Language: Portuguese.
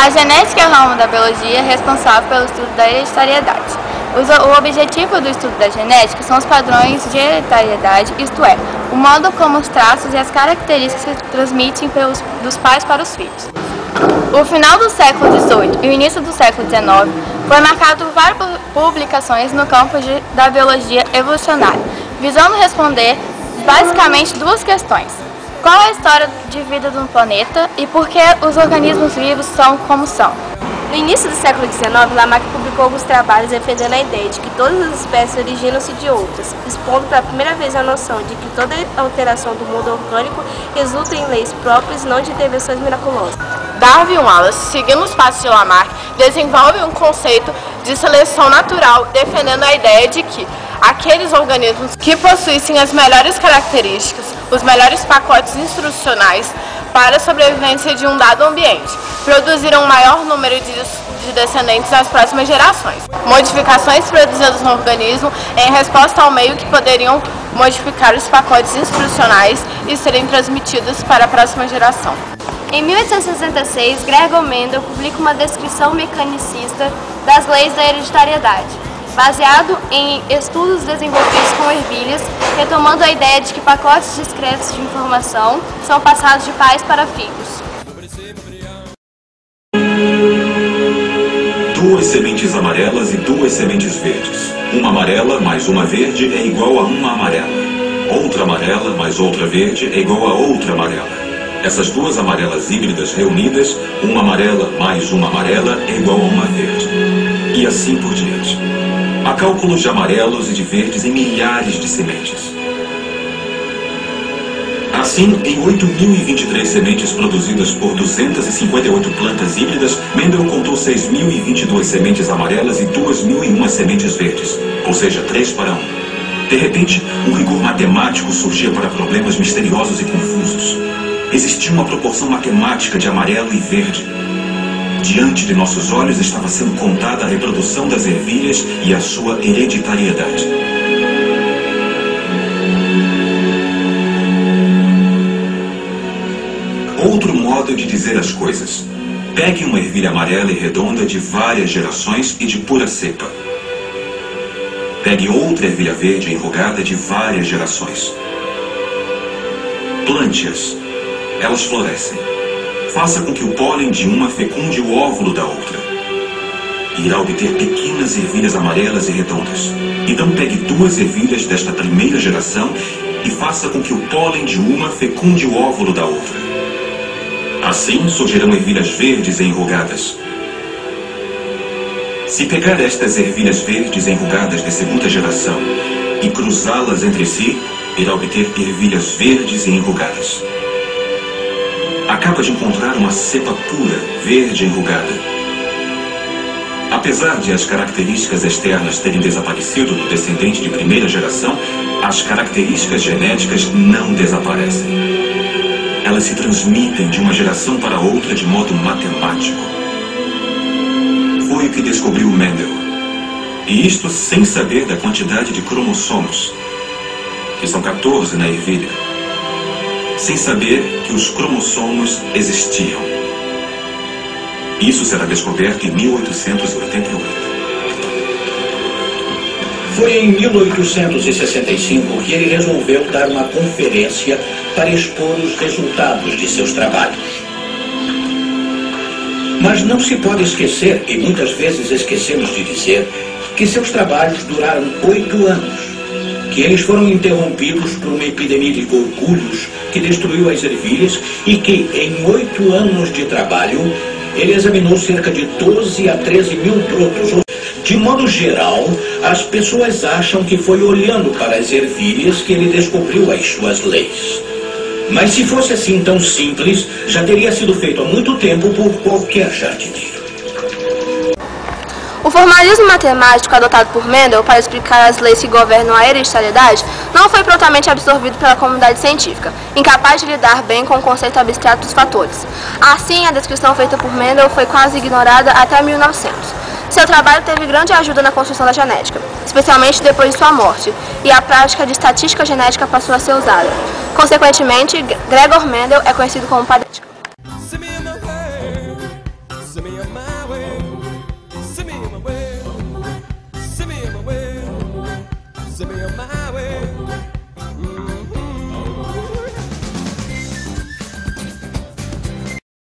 A genética é o ramo da biologia responsável pelo estudo da hereditariedade. O objetivo do estudo da genética são os padrões de hereditariedade, isto é, o modo como os traços e as características se transmitem dos pais para os filhos. O final do século XVIII e o início do século XIX foi marcado por várias publicações no campo da biologia evolucionária, visando responder basicamente duas questões. Qual é a história de vida do planeta e por que os organismos vivos são como são? No início do século XIX, Lamarck publicou alguns trabalhos defendendo a ideia de que todas as espécies originam-se de outras, expondo pela primeira vez a noção de que toda alteração do mundo orgânico resulta em leis próprias, não de intervenções miraculosas. Darwin e Wallace, seguindo os passos de Lamarck, desenvolvem um conceito de seleção natural, defendendo a ideia de que aqueles organismos que possuíssem as melhores características, os melhores pacotes instrucionais para a sobrevivência de um dado ambiente, produziram um maior número de descendentes nas próximas gerações. Modificações produzidas no organismo em resposta ao meio que poderiam modificar os pacotes instrucionais e serem transmitidos para a próxima geração. Em 1866, Gregor Mendel publica uma descrição mecanicista das leis da hereditariedade, baseado em estudos desenvolvidos com ervilhas, retomando a ideia de que pacotes discretos de informação são passados de pais para filhos. Duas sementes amarelas e duas sementes verdes. Uma amarela mais uma verde é igual a uma amarela. Outra amarela mais outra verde é igual a outra amarela. Essas duas amarelas híbridas reunidas, uma amarela mais uma amarela é igual a uma verde. E assim por diante. Há cálculos de amarelos e de verdes em milhares de sementes. Assim, em 8.023 sementes produzidas por 258 plantas híbridas, Mendel contou 6.022 sementes amarelas e 2.001 sementes verdes, ou seja, 3 para 1. De repente, um rigor matemático surgia para problemas misteriosos e confusos. Existia uma proporção matemática de amarelo e verde. Diante de nossos olhos estava sendo contada a reprodução das ervilhas e a sua hereditariedade. Outro modo de dizer as coisas. Pegue uma ervilha amarela e redonda de várias gerações e de pura cepa. Pegue outra ervilha verde enrugada de várias gerações. Plante-as. Elas florescem. Faça com que o pólen de uma fecunde o óvulo da outra. Irá obter pequenas ervilhas amarelas e redondas. Então pegue duas ervilhas desta primeira geração e faça com que o pólen de uma fecunde o óvulo da outra. Assim surgirão ervilhas verdes enrugadas. Se pegar estas ervilhas verdes enrugadas de segunda geração e cruzá-las entre si, irá obter ervilhas verdes enrugadas. Acaba de encontrar uma cepa pura, verde enrugada. Apesar de as características externas terem desaparecido no descendente de primeira geração, as características genéticas não desaparecem. Elas se transmitem de uma geração para outra de modo matemático. Foi o que descobriu Mendel. E isto sem saber da quantidade de cromossomos, que são 14 na ervilha. Sem saber que os cromossomos existiam. Isso será descoberto em 1888. Foi em 1865 que ele resolveu dar uma conferência para expor os resultados de seus trabalhos. Mas não se pode esquecer, e muitas vezes esquecemos de dizer, que seus trabalhos duraram 8 anos. Que eles foram interrompidos por uma epidemia de gorgulhos que destruiu as ervilhas e que, em 8 anos de trabalho, ele examinou cerca de 12 a 13 mil brotos. De modo geral, as pessoas acham que foi olhando para as ervilhas que ele descobriu as suas leis. Mas se fosse assim tão simples, já teria sido feito há muito tempo por qualquer jardineiro. O formalismo matemático adotado por Mendel para explicar as leis que governam a hereditariedade não foi prontamente absorvido pela comunidade científica, incapaz de lidar bem com o conceito abstrato dos fatores. Assim, a descrição feita por Mendel foi quase ignorada até 1900. Seu trabalho teve grande ajuda na construção da genética, especialmente depois de sua morte, e a prática de estatística genética passou a ser usada. Consequentemente, Gregor Mendel é conhecido como pai da genética. me on my way. Send me on my way. Send me on my way. Send me on my way.